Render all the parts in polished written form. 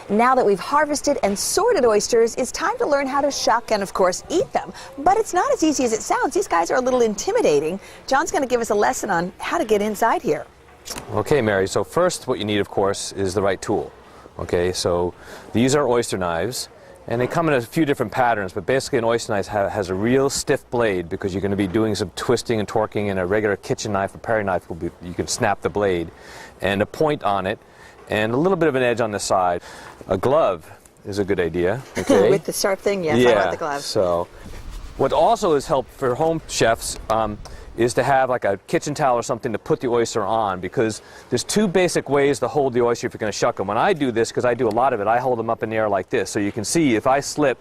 Now that we've harvested and sorted oysters, it's time to learn how to shuck and, of course, eat them. But it's not as easy as it sounds. These guys are a little intimidating. John's going to give us a lesson on how to get inside here. Okay, Mary, so first what you need, of course, is the right tool. Okay, so these are oyster knives, and they come in a few different patterns, but basically an oyster knife has a real stiff blade because you're going to be doing some twisting and torquing, and a regular kitchen knife or paring knife will be, you can snap the blade, and a point on it, and a little bit of an edge on the side. A glove is a good idea. Okay? With the sharp thing, yes, yeah, I want the glove. So what also is helpful for home chefs is to have like a kitchen towel or something to put the oyster on, because there's two basic ways to hold the oyster if you're going to shuck them. When I do this, because I do a lot of it, I hold them up in the air like this. So you can see if I slip,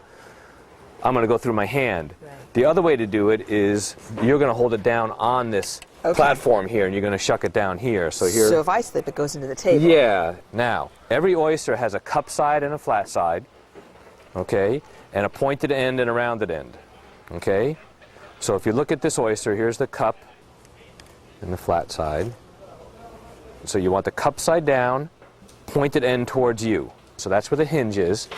I'm going to go through my hand. Right. The other way to do it is you're going to hold it down on this platform here, and you're going to shuck it down here. So here. So if I slip, it goes into the table. Yeah. Now, every oyster has a cup side and a flat side, okay, and a pointed end and a rounded end, okay. So if you look at this oyster, here's the cup and the flat side. So you want the cup side down, pointed end towards you. So that's where the hinge is.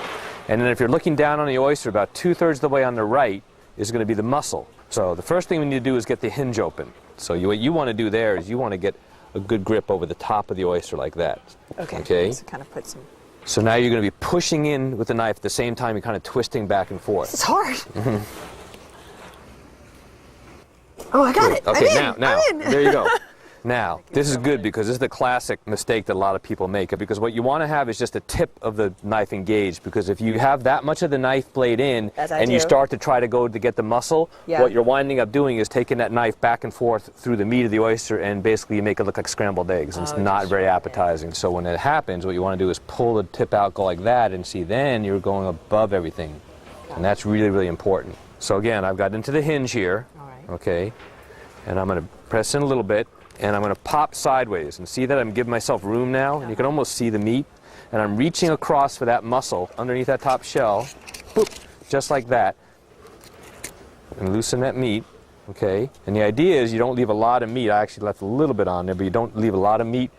And then if you're looking down on the oyster, about 2/3 of the way on the right is going to be the muscle. So the first thing we need to do is get the hinge open. So what you want to do there is you want to get a good grip over the top of the oyster like that. Okay. So kind of put some. So now you're going to be pushing in with the knife at the same time you're kind of twisting back and forth. It's hard. Oh, I got it. Okay, I'm in. There you go. Now, this is good because this is the classic mistake that a lot of people make, because what you want to have is just the tip of the knife engaged, because if you have that much of the knife blade in and you start to try to go to get the muscle, what you're winding up doing is taking that knife back and forth through the meat of the oyster, and basically you make it look like scrambled eggs, and it's not very appetizing. So when it happens, what you want to do is pull the tip out, go like that, and see, then you're going above everything. And that's really, really important. So again, I've got into the hinge here. Okay, and I'm going to press in a little bit, and I'm going to pop sideways, and see that I'm giving myself room now, and you can almost see the meat, and I'm reaching across for that muscle underneath that top shell, boop, just like that, and loosen that meat, okay, and the idea is you don't leave a lot of meat. I actually left a little bit on there, but you don't leave a lot of meat.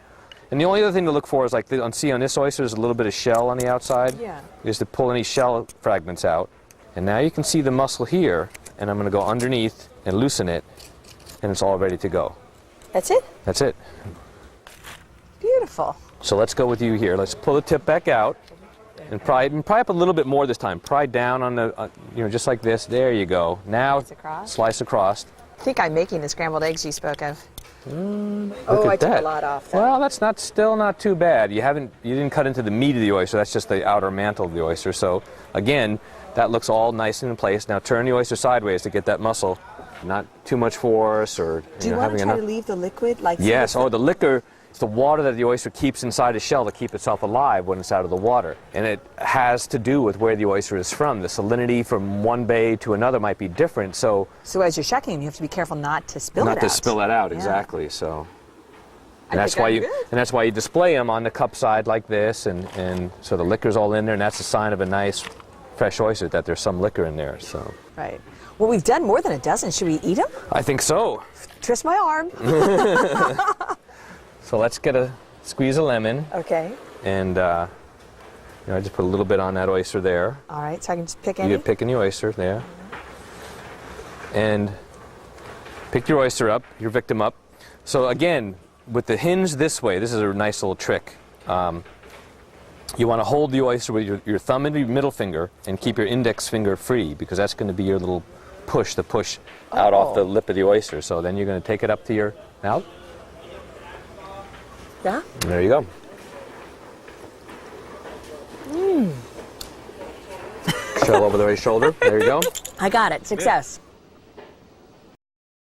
And the only other thing to look for is, like, see on this oyster, there's a little bit of shell on the outside, is to pull any shell fragments out, and now you can see the muscle here, and I'm going to go underneath and loosen it, and it's all ready to go. That's it? That's it. Beautiful. So let's go with you here. Let's pull the tip back out, and pry up a little bit more this time. Pry down on the, just like this. There you go. Now, slice across. I think I'm making the scrambled eggs you spoke of. I took a lot off. Well, that's still not too bad. You didn't cut into the meat of the oyster. That's just the outer mantle of the oyster. So again, that looks all nice and in place. Now turn the oyster sideways to get that muscle. Not too much force, or do you want to try to leave the liquid? Yes. Oh, the liquor. It's the water that the oyster keeps inside the shell to keep itself alive when it's out of the water. And it has to do with where the oyster is from. The salinity from one bay to another might be different. So as you're shucking, you have to be careful not to spill it out. Not to spill that out, exactly. So, and that's why you display them on the cup side like this, and so the liquor's all in there, and that's a sign of a nice fresh oyster, that there's some liquor in there. So. Right. Well, we've done more than a dozen. Should we eat them? I think so. Twist my arm. So let's squeeze a lemon. Okay. And I just put a little bit on that oyster there. All right, so I can just pick any? You pick any oyster there. And pick your oyster up, your victim up. So again, with the hinge this way, this is a nice little trick. You want to hold the oyster with your thumb and your middle finger, and keep your index finger free, because that's going to be your little push to push out off the lip of the oyster. So then you're going to take it up to your mouth. Yeah? And there you go. Shell over the right shoulder. There you go. I got it. Success.